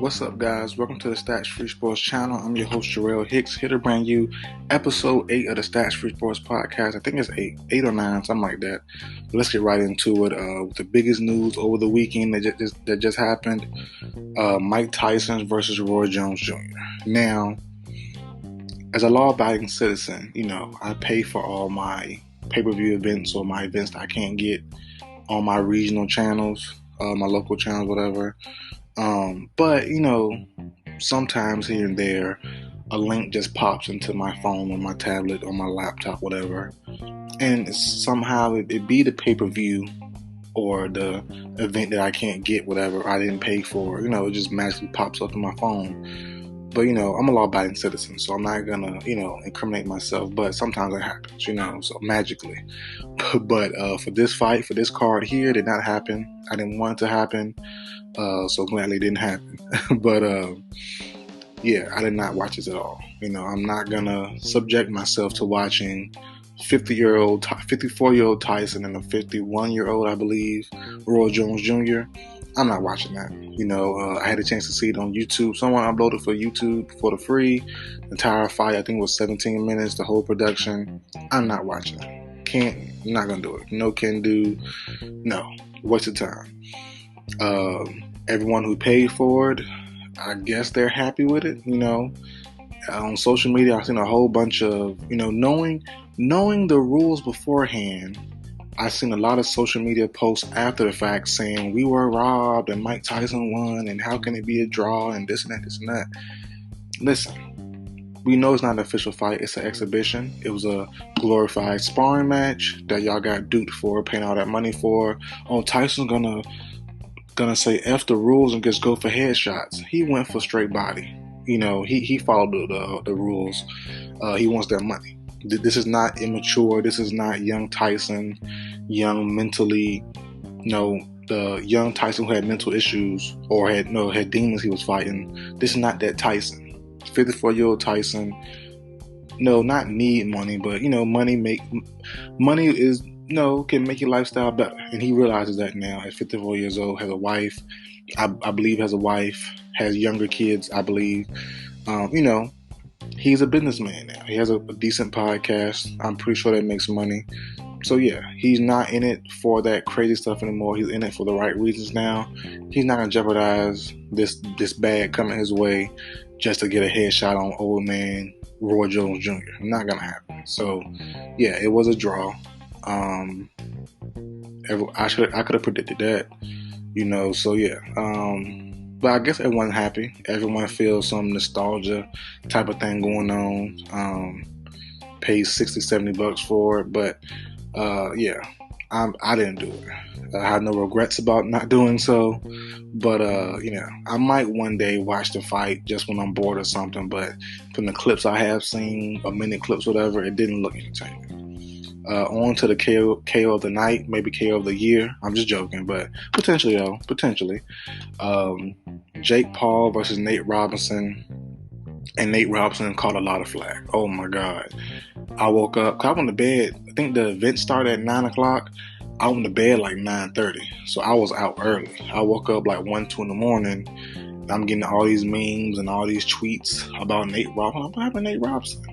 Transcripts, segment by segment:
What's up, guys? Welcome to the Stats Free Sports channel. I'm your host, Jarrell Hicks, here to bring you episode 8 of the Stats Free Sports podcast. I think it's 8 or 9, something like that. But let's get right into it. With the biggest news over the weekend that just happened, Mike Tyson versus Roy Jones Jr. Now, as a law-abiding citizen, I pay for all my pay-per-view events or my events that I can't get on my regional channels, my local channels, whatever. But sometimes here and there, a link just pops into my phone or my tablet or my laptop, whatever, and somehow it be the pay-per-view or the event that I can't get, whatever I didn't pay for. It just magically pops up on my phone. But, I'm a law-abiding citizen, so I'm not gonna, incriminate myself. But sometimes it happens, so magically. But for this fight, for this card here, it did not happen. I didn't want it to happen. So gladly it didn't happen. But I did not watch this at all. I'm not gonna subject myself to watching 54-year-old Tyson and a 51-year-old, I believe, Roy Jones Jr. I'm not watching that. I had a chance to see it on YouTube. Someone uploaded for YouTube for the free. The entire fight, I think, was 17 minutes, the whole production. I'm not watching it. I'm not gonna do it. No can do. No. Waste of time. Everyone who paid for it, I guess they're happy with it. On social media, I've seen a whole bunch of, knowing the rules beforehand. I've seen a lot of social media posts after the fact saying we were robbed and Mike Tyson won and how can it be a draw and this and that, this and that. Listen, we know it's not an official fight. It's an exhibition. It was a glorified sparring match that y'all got duped for, paying all that money for. Oh, Tyson's gonna say F the rules and just go for headshots. He went for straight body. He followed the rules. He wants that money. This is not immature. This is not young Tyson, young mentally, the young Tyson who had mental issues or had demons he was fighting. This is not that Tyson. 54-year-old Tyson, not need money, but money is can make your lifestyle better. And he realizes that now at 54 years old, has a wife, I believe has a wife, has younger kids, I believe. He's a businessman now. He has a decent podcast. I'm pretty sure that makes money. So yeah, he's not in it for that crazy stuff anymore. He's in it for the right reasons now. He's not gonna jeopardize this bag coming his way just to get a headshot on old man Roy Jones Jr. Not gonna happen. So yeah, it was a draw. I could have predicted that, so yeah. But I guess everyone's happy. Everyone feels some nostalgia type of thing going on. Pays $60-$70 for it, but I didn't do it. I have no regrets about not doing so, but I might one day watch the fight just when I'm bored or something. But from the clips I have seen, or minute clips, whatever, it didn't look entertaining. On to the KO of the night, maybe KO of the year. I'm just joking, but potentially. Jake Paul versus Nate Robinson, and Nate Robinson caught a lot of flack. Oh my God. I woke up, I went to bed, I think the event started at 9 o'clock. I went to bed like 9:30, so I was out early. I woke up like 1, 2 in the morning. I'm getting all these memes and all these tweets about Nate Robinson. What happened to Nate Robinson?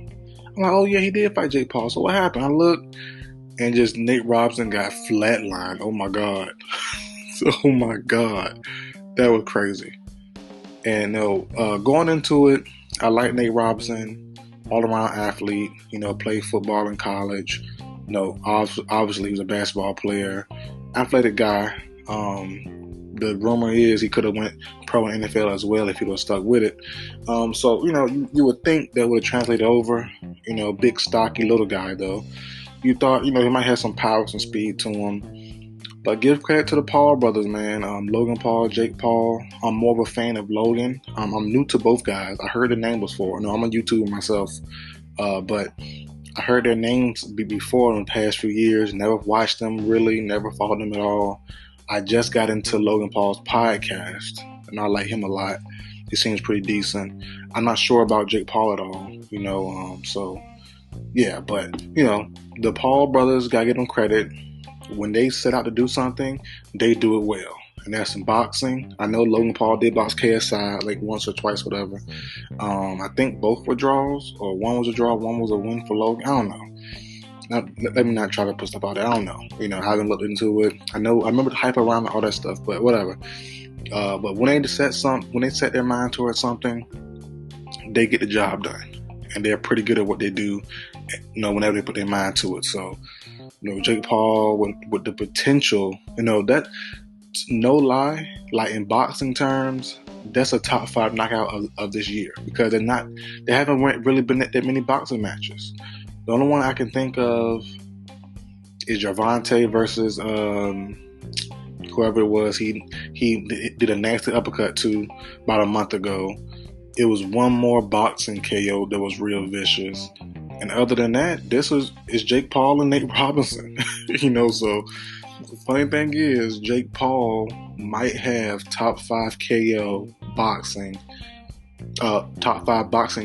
I'm like, oh yeah, he did fight Jake Paul. So what happened? I looked, and just Nate Robinson got flatlined. Oh my God. Oh my God. That was crazy. And going into it, I like Nate Robinson, all-around athlete, played football in college. Obviously he was a basketball player, athletic guy. The rumor is he could have went pro in NFL as well if he would have stuck with it. So, you would think that would have translated over. Big, stocky, little guy, though. You thought, he might have some power, some speed to him. But give credit to the Paul brothers, man. Logan Paul, Jake Paul. I'm more of a fan of Logan. I'm new to both guys. I heard the name before. No, I'm a YouTuber myself. But I heard their names before in the past few years. Never watched them, really. Never followed them at all. I just got into Logan Paul's podcast, and I like him a lot. He seems pretty decent. I'm not sure about Jake Paul at all, so yeah, but, the Paul brothers, gotta give them credit. When they set out to do something, they do it well. and that's in boxing. I know Logan Paul did box KSI like once or twice, whatever. I think both were draws, or one was a draw, one was a win for Logan. I don't know. Let me not try to put stuff out there. I don't know. I haven't looked into it. I remember the hype around all that stuff, but whatever. But when they set their mind towards something, they get the job done, and they're pretty good at what they do. Whenever they put their mind to it. So, Jake Paul with the potential, that no lie, like in boxing terms, that's a top 5 knockout of this year, because they haven't really been at that many boxing matches. The only one I can think of is Gervonta versus whoever it was. He did a nasty uppercut to about a month ago. It was one more boxing KO that was real vicious. And other than that, it's Jake Paul and Nate Robinson. So the funny thing is, Jake Paul might have top 5 boxing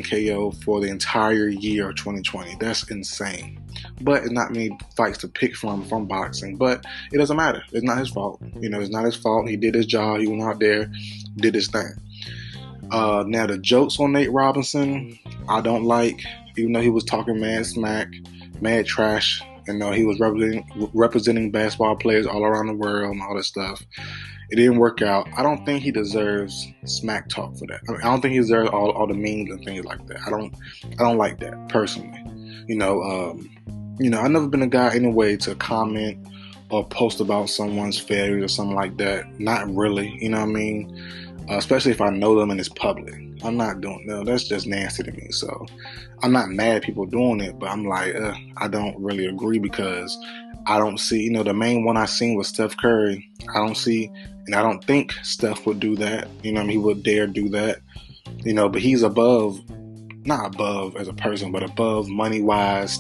KO for the entire year of 2020. That's insane. But it's not many fights to pick from boxing. But it doesn't matter. It's not his fault. It's not his fault. He did his job. He went out there, did his thing. Now the jokes on Nate Robinson, I don't like. Even though he was talking mad smack, mad trash, he was representing basketball players all around the world and all that stuff. It didn't work out. I don't think he deserves smack talk for that. I don't think he deserves all the memes and things like that. I don't like that personally. I've never been a guy anyway to comment or post about someone's failures or something like that. Not really. You know what I mean? Especially if I know them and it's public. I'm not doing no. That's just nasty to me. So I'm not mad at people doing it, but I'm like, I don't really agree, because I don't see, the main one I seen was Steph Curry. I don't see, and I don't think Steph would do that. He would dare do that. But he's not above as a person, but above money-wise,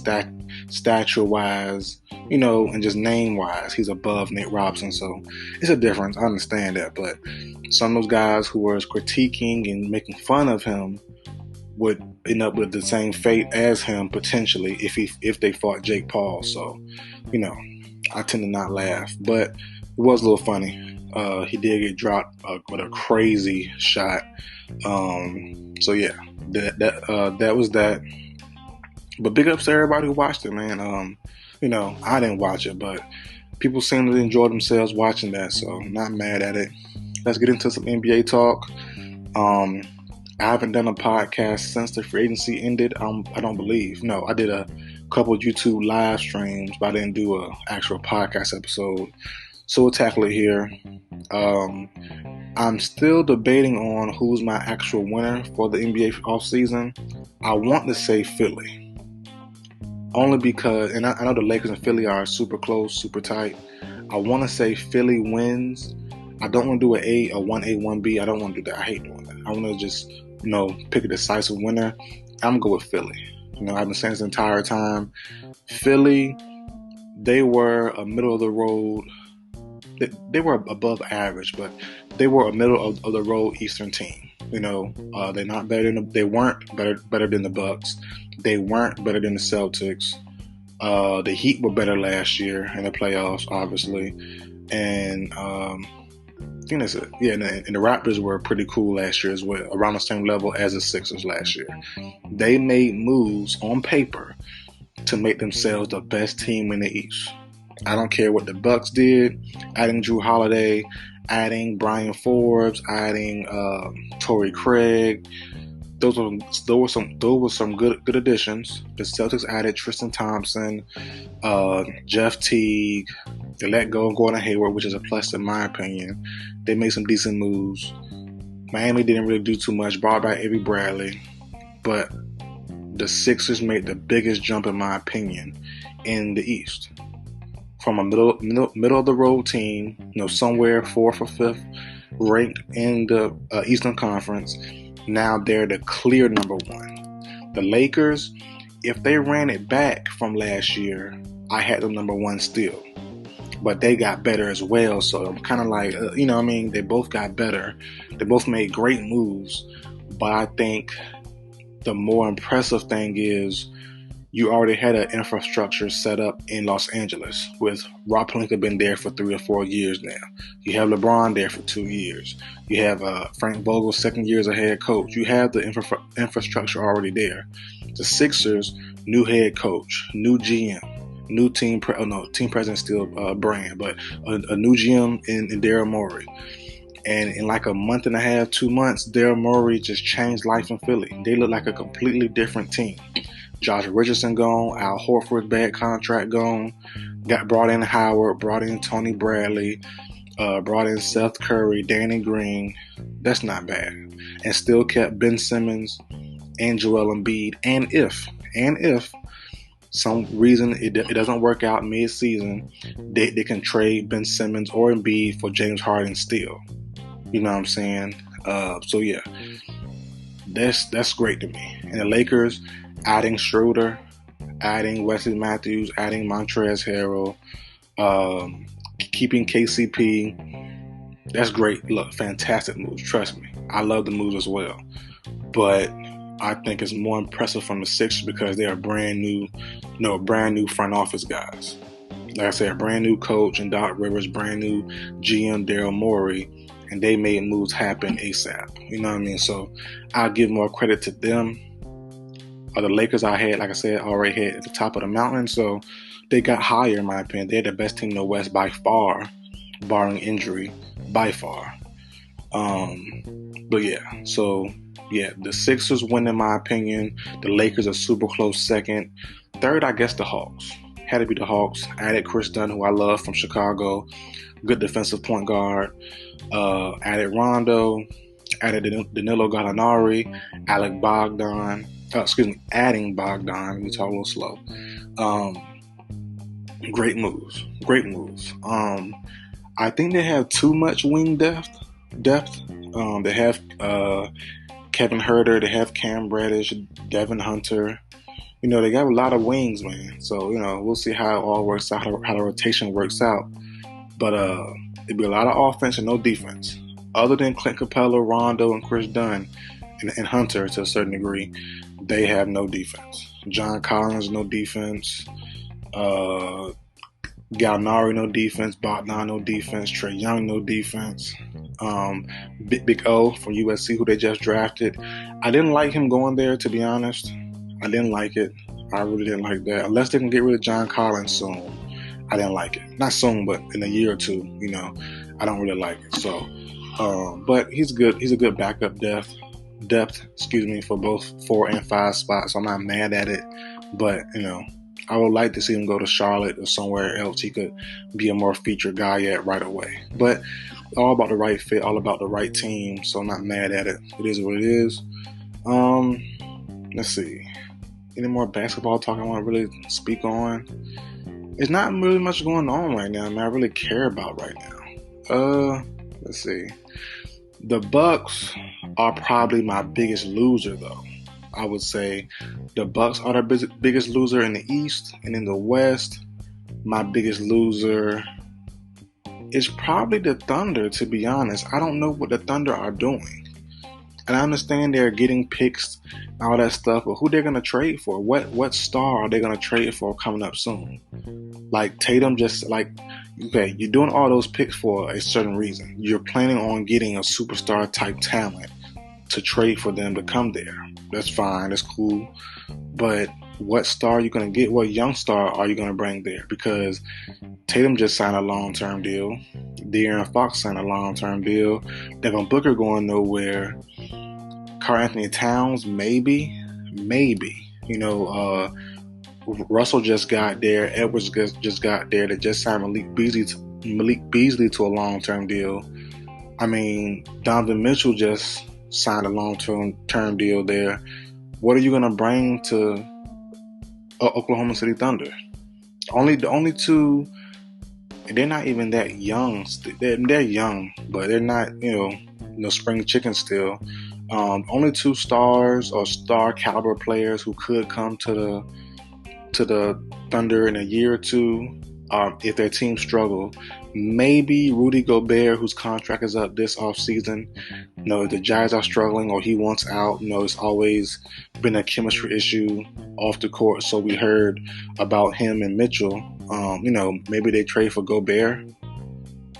stature-wise, and just name-wise. He's above Nate Robinson, so it's a difference. I understand that, but some of those guys who were critiquing and making fun of him would end up with the same fate as him, potentially, if they fought Jake Paul. So, I tend to not laugh, but it was a little funny. He did get dropped with a crazy shot. So yeah, that was that. But big ups to everybody who watched it, man. I didn't watch it, but people seem to enjoy themselves watching that, so I'm not mad at it. Let's get into some NBA talk. I haven't done a podcast since the free agency ended. I don't believe. No, I did a couple of YouTube live streams, but I didn't do an actual podcast episode. So we'll tackle it here. I'm still debating on who's my actual winner for the NBA offseason. I want to say Philly. Only because, and I know the Lakers and Philly are super close, super tight. I want to say Philly wins. I don't want to do a 1A, 1B. I don't want to do that. I hate doing that. I want to just, pick a decisive winner. I'm going to go with Philly. I've been saying this the entire time. Philly, they were a middle of the road. They were above average, but they were a middle of the road Eastern team. They're not better than they weren't better than the Bucks. They weren't better than the Celtics. The Heat were better last year in the playoffs, obviously, and I think that's it. Yeah, and the Raptors were pretty cool last year as well, around the same level as the Sixers last year. They made moves on paper to make themselves the best team in the East. I don't care what the Bucks did, adding Drew Holiday, adding Brian Forbes, adding Torrey Craig. Those were some good additions. The Celtics added Tristan Thompson, Jeff Teague. They let go of Gordon Hayward, which is a plus in my opinion. They made some decent moves. Miami didn't really do too much. Brought back Avery Bradley, but the Sixers made the biggest jump in my opinion in the East. From a middle of the road team, somewhere 4th or 5th ranked in the Eastern Conference. Now they're the clear number one. The Lakers, if they ran it back from last year, I had them number one still. But they got better as well, so I'm kind of like, they both got better. They both made great moves. But I think the more impressive thing is you already had an infrastructure set up in Los Angeles with Rob Pelinka been there for 3 or 4 years now. You have LeBron there for 2 years. You have Frank Vogel's second year as a head coach. You have the infrastructure already there. The Sixers, new head coach, new GM, new team president still brand, but a new GM in Daryl Morey. And in like a month and a half, 2 months, Daryl Morey just changed life in Philly. They look like a completely different team. Josh Richardson gone, Al Horford's bad contract gone, got brought in Howard, brought in Tony Bradley, brought in Seth Curry, Danny Green. That's not bad. And still kept Ben Simmons and Joel Embiid. And if some reason it doesn't work out mid-season, they can trade Ben Simmons or Embiid for James Harden still. You know what I'm saying? So yeah, that's great to me. And the Lakers, adding Schroeder, adding Wesley Matthews, adding Montrezl Harrell, keeping KCP, that's great. Look, fantastic moves. Trust me, I love the moves as well. But I think it's more impressive from the Sixers because they are brand new front office guys. Like I said, a brand new coach and Doc Rivers, brand new GM Daryl Morey, and they made moves happen ASAP. You know what I mean? So I'll give more credit to them. The Lakers already had at the top of the mountain, so they got higher in my opinion. They're the best team in the West by far, barring injury, by far. But yeah, so yeah, the Sixers win in my opinion. The Lakers are super close second. Third, I guess the Hawks. Had to be the Hawks. Added Chris Dunn, who I love from Chicago. Good defensive point guard. Added Rondo. Added Danilo Gallinari. Adding Bogdan. We talk a little slow. Great moves. I think they have too much wing depth. They have Kevin Huerter. They have Cam Reddish, Devin Hunter. You know, they got a lot of wings, man. So, you know, we'll see how it all works out, how the rotation works out. But it'd be a lot of offense and no defense. Other than Clint Capella, Rondo, and Chris Dunn, and Hunter to a certain degree, they have no defense. John Collins, no defense. Gallinari, no defense. Bogdan, no defense. Trae Young, no defense. Big O from USC, who they just drafted. I didn't like him going there, to be honest. I didn't like it. I really didn't like that. Unless they can get rid of John Collins soon, I didn't like it. Not soon, but in a year or two, you know, I don't really like it. So, but he's good. He's a good backup depth, for both 4 and 5 spots. So I'm not mad at it, but you know, I would like to see him go to Charlotte or somewhere else he could be a more featured guy at right away. But all about the right fit, all about the right team. So I'm not mad at it. It is what it is. Let's see. Any more basketball talk I want to really speak on? There's not really much going on right now, man. I really care about right now. Let's see. The Bucks are probably my biggest loser, though. I would say the Bucks are the biggest loser in the East, and in the West, my biggest loser is probably the Thunder, to be honest. I don't know what the Thunder are doing. And I understand they're getting picks and all that stuff, but who they're going to trade for? What star are they going to trade for coming up soon? Like Tatum, okay, you're doing all those picks for a certain reason. You're planning on getting a superstar type talent to trade for them to come there. That's fine. That's cool. But what star are you going to get? What young star are you going to bring there? Because Tatum just signed a long-term deal. De'Aaron Fox signed a long-term deal. Devin Booker going nowhere. Karl Anthony Towns, maybe. You know, Russell just got there. Edwards just got there. They just signed Malik Beasley to a long-term deal. I mean, Donovan Mitchell just signed a long-term deal there. What are you going to bring to Oklahoma City Thunder? The only two, they're not even that young. They're young, but they're not, you know, spring chickens still. Only 2 stars or star caliber players who could come to the Thunder in a year or two if their team struggle, maybe Rudy Gobert, whose contract is up this offseason. If the Giants are struggling or he wants out, it's always been a chemistry issue off the court. So we heard about him and Mitchell. Maybe they trade for Gobert.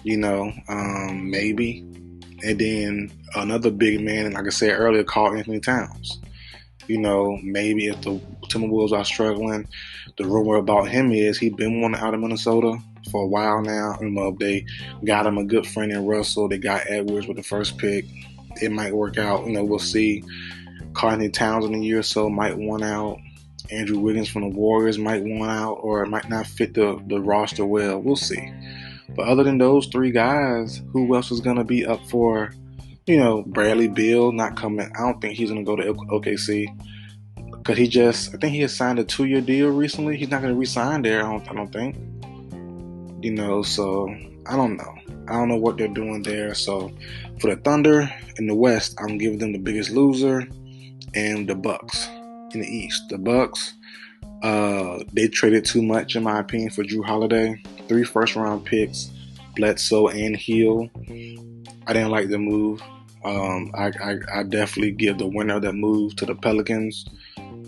Maybe. And then another big man, like I said earlier, called Anthony Towns. Maybe if the Timberwolves are struggling, the rumor about him is he's been wanting out of Minnesota for a while now. They got him a good friend in Russell. They got Edwards with the first pick. It might work out. We'll see. Anthony Towns in a year or so might want out. Andrew Wiggins from the Warriors might want out, or it might not fit the roster well. We'll see. But other than those three guys, who else is going to be up for, Bradley Beal not coming. I don't think he's going to go to OKC because I think he has signed a 2-year deal recently. He's not going to re-sign there, I don't think. So I don't know. I don't know what they're doing there. So for the Thunder in the West, I'm giving them the biggest loser, and the Bucks in the East. The Bucks, they traded too much, in my opinion, for Jrue Holiday. 3 first-round picks, Bledsoe and Hill. I didn't like the move. I definitely give the winner of that move to the Pelicans.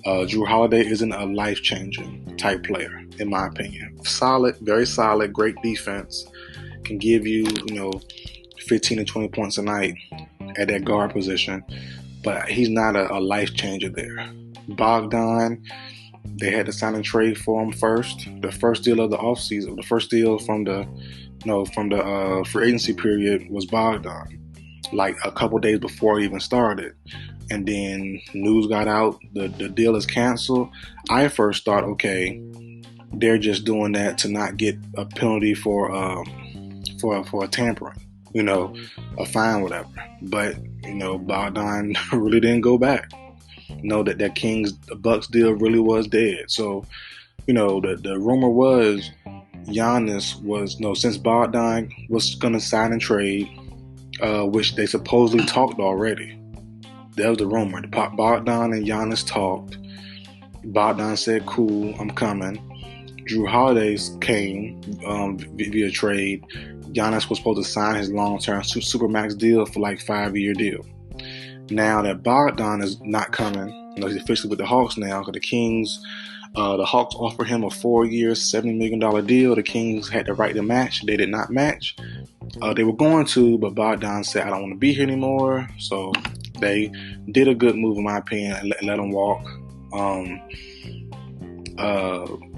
Jrue Holiday isn't a life-changing type player, in my opinion. Solid, very solid, great defense. Can give you, 15 to 20 points a night at that guard position. But he's not a life changer there. Bogdan, they had to sign and trade for him first. The first deal of the offseason, the first deal from the free agency period was Bogdan, like a couple days before it even started. And then news got out, the deal is canceled. I first thought, okay, they're just doing that to not get a penalty for tampering, a fine, whatever. But Bogdan really didn't go back. That Bucks deal really was dead. So, the rumor was Giannis was, since Bogdan was going to sign and trade, which they supposedly talked already. That was the rumor. Bogdan and Giannis talked. Bogdan said, cool, I'm coming. Jrue Holiday came via trade. Giannis was supposed to sign his long-term Supermax deal for like 5-year deal. Now that Bogdan is not coming, he's officially with the Hawks now, because the Kings, the Hawks offered him a 4-year, $70 million deal. The Kings had the right to match. They did not match. They were going to, but Bogdan said, I don't want to be here anymore. So they did a good move, in my opinion, and let him walk.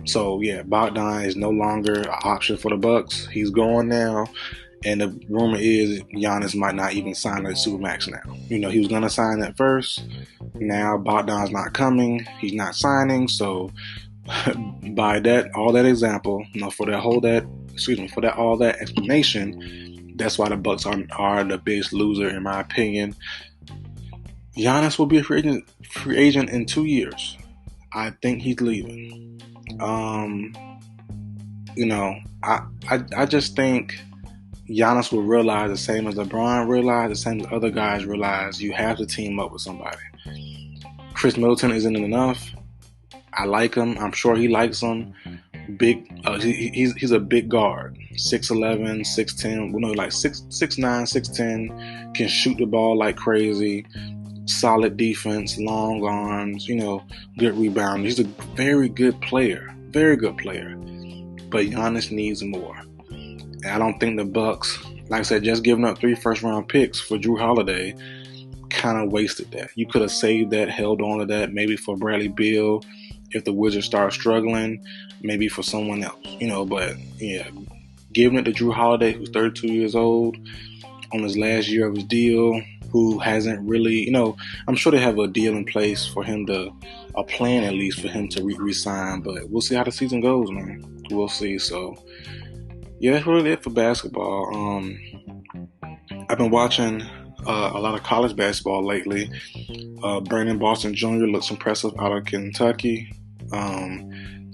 So yeah, Bogdan is no longer an option for the Bucks. He's gone now. And the rumor is Giannis might not even sign a Supermax now. He was going to sign that first. Now Bogdan's not coming. He's not signing. So by all that example, for that explanation, that's why the Bucks are the biggest loser, in my opinion. Giannis will be a free agent in 2 years. I think he's leaving. I just think Giannis will realize, the same as LeBron realized, the same as other guys realize, you have to team up with somebody. Chris Middleton isn't enough. I like him. I'm sure he likes him. Big. He's a big guard. 6'11", 6'10", like 6'9", 6'10", can shoot the ball like crazy. Solid defense, long arms, good rebound. He's a very good player. Very good player. But Giannis needs more. And I don't think the Bucks, like I said, just giving up 3 first-round picks for Jrue Holiday kind of wasted that. You could have saved that, held on to that, maybe for Bradley Beal if the Wizards start struggling, maybe for someone else, But, yeah, giving it to Jrue Holiday, who's 32 years old, on his last year of his deal, who hasn't really, I'm sure they have a deal in place for him a plan at least for him to re-sign, but we'll see how the season goes, man. We'll see. So, yeah, that's really it for basketball. I've been watching a lot of college basketball lately. Brandon Boston Jr. looks impressive out of Kentucky.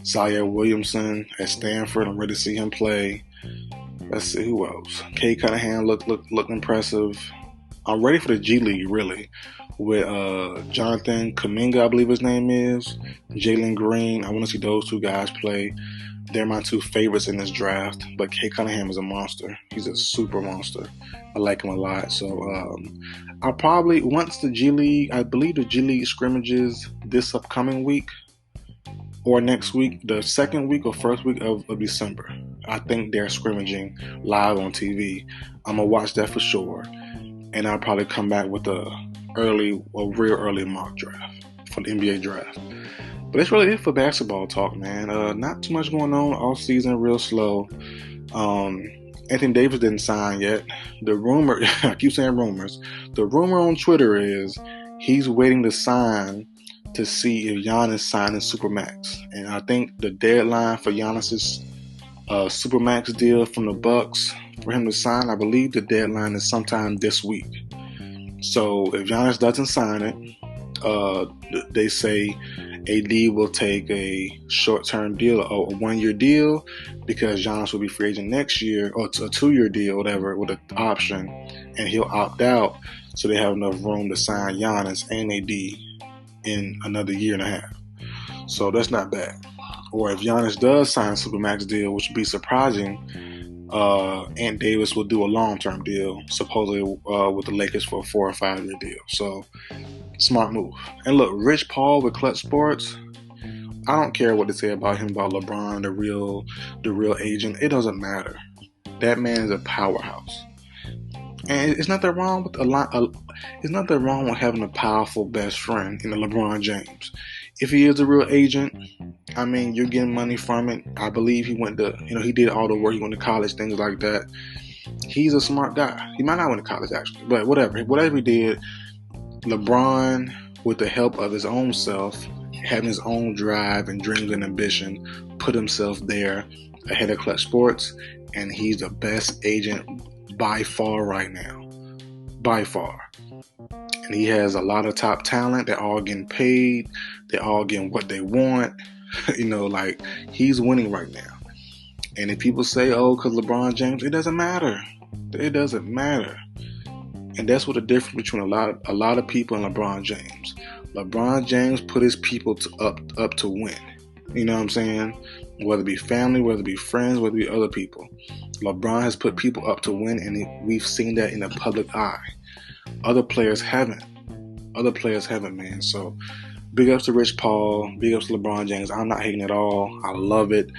Zaire Williamson at Stanford, I'm ready to see him play. Let's see who else. Kay Cunningham looked impressive. I'm ready for the G League, really, with Jonathan Kuminga, I believe his name is, Jalen Green. I want to see those two guys play. They're my two favorites in this draft, but Kate Cunningham is a monster. He's a super monster. I like him a lot. So I'll probably, once the G League, I believe the G League scrimmages this upcoming week or next week, the second week or first week of December. I think they're scrimmaging live on TV. I'm going to watch that for sure. And I'll probably come back with a real early mock draft for the NBA draft. But that's really it for basketball talk, man. Not too much going on all season, real slow. Anthony Davis didn't sign yet. The rumor, I keep saying rumors, the rumor on Twitter is he's waiting to sign to see if Giannis signs Supermax. And I think the deadline for Giannis's Supermax deal from the Bucks for him to sign, I believe the deadline is sometime this week. So if Giannis doesn't sign it, they say AD will take a short-term deal, or a one-year deal, because Giannis will be free agent next year, or a 2-year deal, whatever, with an option, and he'll opt out, so they have enough room to sign Giannis and AD in another year and a half. So that's not bad. Or if Giannis does sign a Supermax deal, which would be surprising, Ant Davis will do a long-term deal, supposedly with the Lakers for a 4 or 5 year deal. So smart move. And look, Rich Paul with Clutch Sports, I don't care what they say about him, about LeBron, the real agent. It doesn't matter. That man is a powerhouse. And it's nothing wrong with it's nothing wrong with having a powerful best friend in the LeBron James. If he is a real agent, I mean, you're getting money from it. I believe he went to, he did all the work. He went to college, things like that. He's a smart guy. He might not went to college, actually, but whatever he did, LeBron, with the help of his own self, having his own drive and dreams and ambition, put himself there ahead of Clutch Sports, and he's the best agent by far right now. By far. And he has a lot of top talent. They're all getting paid. They're all getting what they want. Like, he's winning right now. And if people say, because LeBron James, it doesn't matter. It doesn't matter. And that's what the difference between a lot of people and LeBron James. LeBron James put his people up to win. You know what I'm saying? Whether it be family, whether it be friends, whether it be other people. LeBron has put people up to win, and we've seen that in the public eye. Other players haven't. Man. So big ups to Rich Paul. Big ups to LeBron James. I'm not hating at all. I love it.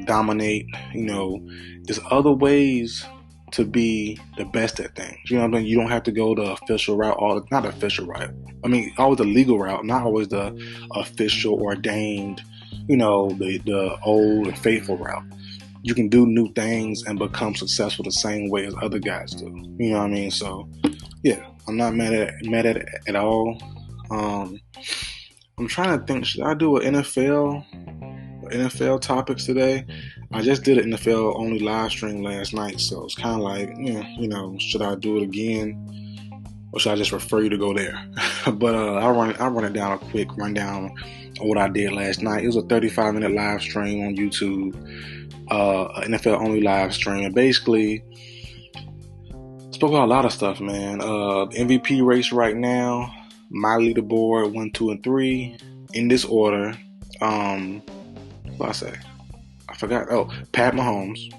Dominate. There's other ways to be the best at things. You know what I mean? You don't have to go the official route, not official route. I mean, always the legal route, not always the official ordained, the old and faithful route. You can do new things and become successful the same way as other guys do. You know what I mean? So, yeah, I'm not mad at it at all. I'm trying to think, should I do an NFL topics today? I just did an NFL only live stream last night, so it's kind of like, should I do it again, or should I just refer you to go there? But I'll run it down, a quick rundown of what I did last night. It was a 35-minute live stream on YouTube, an NFL only live stream. Basically, spoke about a lot of stuff, man. MVP race right now, my leaderboard 1, 2, and 3 in this order. What I say? I forgot. Pat Mahomes,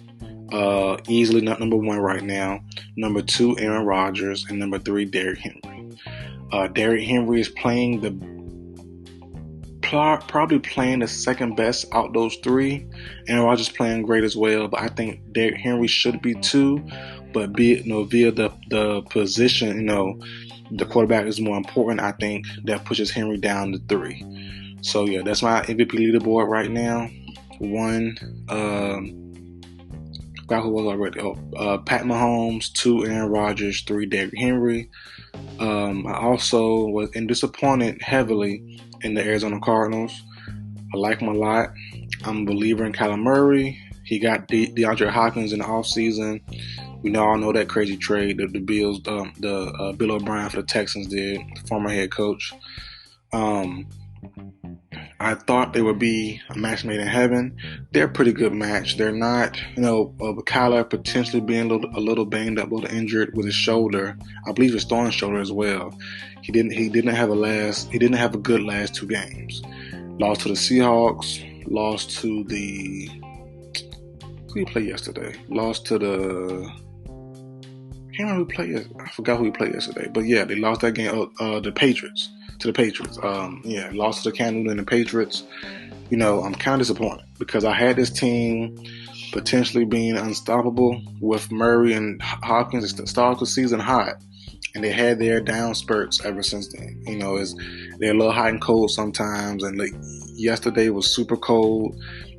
easily not number 1 right now. Number 2, Aaron Rodgers, and number 3, Derrick Henry. Derrick Henry is probably playing the second best out those 3. Aaron Rodgers playing great as well, but I think Derrick Henry should be 2. But via the position, the quarterback is more important. I think that pushes Henry down to 3. So yeah, that's my MVP leaderboard right now. 1, forgot who was already. Pat Mahomes. 2, Aaron Rodgers. 3, Derrick Henry. I also was disappointed heavily in the Arizona Cardinals. I like them a lot. I'm a believer in Kyler Murray. He got DeAndre Hopkins in the offseason. We all know that crazy trade that the Bills, Bill O'Brien for the Texans did, former head coach. I thought they would be a match made in heaven. They're a pretty good match. They're not, Kyler potentially being a little banged up, a little injured with his shoulder. I believe his throwing shoulder as well. He didn't have a good last 2 games. Lost to the Seahawks. Lost to the Who he played yesterday? Lost to the... I can't remember who played. I forgot who he played yesterday. But yeah, they lost that game. The Patriots. To the Patriots. Lost to the Cam Newton and the Patriots. I'm kind of disappointed because I had this team potentially being unstoppable with Murray and Hopkins to start the season hot. And they had their down spurts ever since then. They're a little hot and cold sometimes. And yesterday was super cold.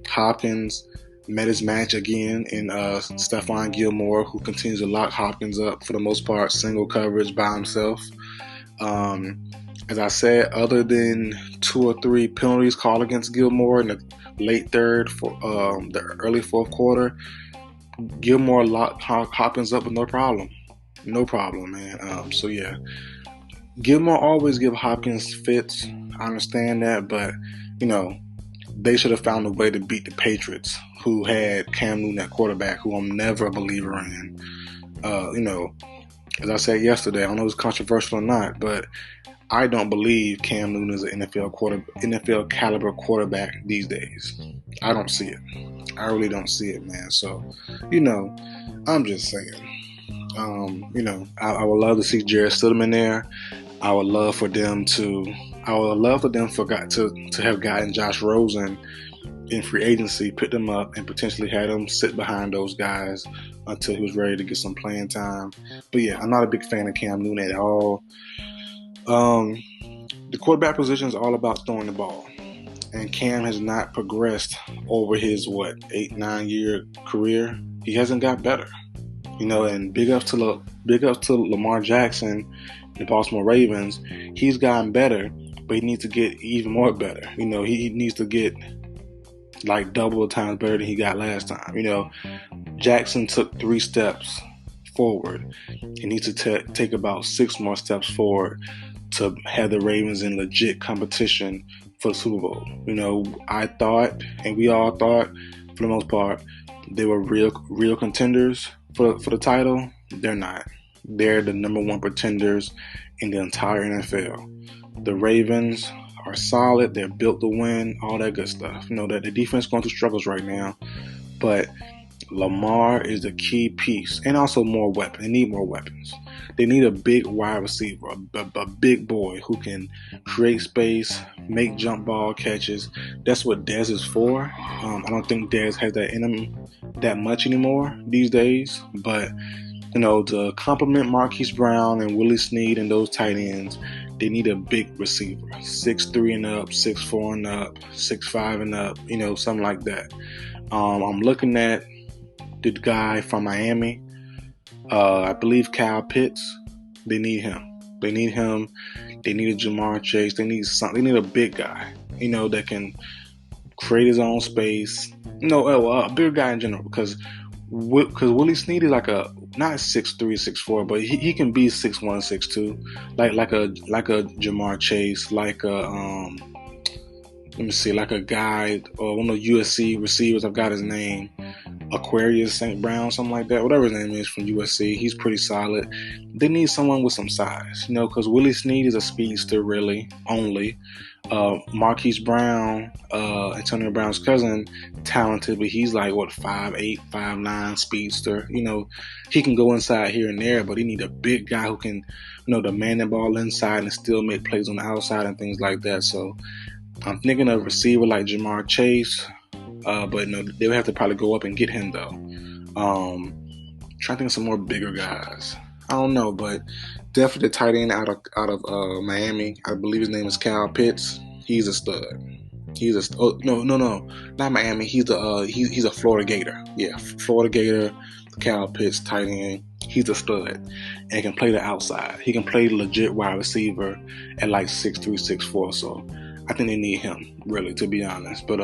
Hopkins met his match again in Stephon Gilmore, who continues to lock Hopkins up for the most part, single coverage by himself. As I said, other than 2 or 3 penalties called against Gilmore in the late third, for the early fourth quarter, Gilmore locked Hopkins up with no problem. No problem, man. Gilmore always give Hopkins fits. I understand that, but, they should have found a way to beat the Patriots, who had Cam Newton at quarterback, who I'm never a believer in. As I said yesterday, I don't know if it's controversial or not, but I don't believe Cam Newton is an NFL caliber quarterback these days. I don't see it. I really don't see it, man. So, I'm just saying. I would love to see Jarrett Stidham there. I would love for them to have gotten Josh Rosen in free agency, pick them up, and potentially had him sit behind those guys until he was ready to get some playing time. But yeah, I'm not a big fan of Cam Newton at all. The quarterback position is all about throwing the ball, and Cam has not progressed over his 8-9 year career. He hasn't got better, and big up to Lamar Jackson, the Baltimore Ravens. He's gotten better, but he needs to get even more better. He needs to get like double the times better than he got last time. Jackson took 3 steps forward. He needs to take about 6 more steps forward to have the Ravens in legit competition for the Super Bowl. I thought, and we all thought, for the most part, they were real contenders for the title. They're not. They're the number 1 pretenders in the entire NFL. The Ravens are solid. They're built to win. All that good stuff. That the defense is going through struggles right now, but Lamar is the key piece, and also more weapons. They need more weapons. They need a big wide receiver, a big boy who can create space, make jump ball catches. That's what Dez is for. I don't think Dez has that in him that much anymore these days. But, to complement Marquise Brown and Willie Snead and those tight ends, they need a big receiver. 6'3" and up, 6'4" and up, 6'5" and up, something like that. I'm looking at the guy from Miami. I believe Kyle Pitts. They need him. They need a Jamar Chase. They need a big guy, that can create his own space. A bigger guy in general, because Willie Snead is like a not 6'3", 6'4", but he can be 6'1", 6'2", like a Jamar Chase, like a like a guy or one of the USC receivers. I've got his name. Aquarius St. Brown, something like that, whatever his name is, from USC. He's pretty solid. They need someone with some size, because Willie Snead is a speedster, really, only. Marquise Brown, Antonio Brown's cousin, talented, but he's like, 5'8", 5'9", speedster. He can go inside here and there, but he need a big guy who can, demand the ball inside and still make plays on the outside and things like that. So I'm thinking of a receiver like Jamar Chase, but they would have to probably go up and get him though. Trying to think of some more bigger guys. I don't know, but definitely the tight end out of Miami. I believe his name is Kyle Pitts. He's a stud. Not Miami. He's a Florida Gator. Yeah, Florida Gator. Kyle Pitts, tight end. He's a stud and can play the outside. He can play legit wide receiver at like 6'3", 6'4". So I think they need him, really, to be honest. But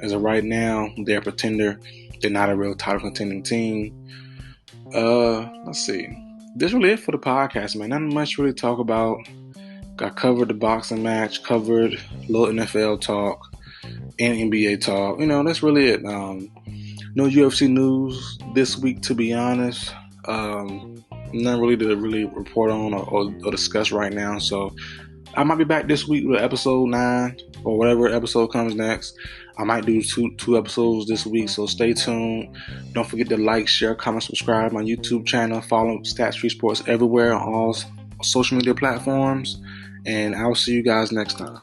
as of right now, they're a pretender. They're not a real title contending team. Let's see. This is really it for the podcast, man. Not much really to talk about. I covered the boxing match, covered a little NFL talk and NBA talk. That's really it. No UFC news this week, to be honest. Nothing really to report on or discuss right now. So I might be back this week with episode 9 or whatever episode comes next. I might do two episodes this week, so stay tuned. Don't forget to like, share, comment, subscribe my YouTube channel. Follow Stat Street Sports everywhere on all social media platforms. And I'll see you guys next time.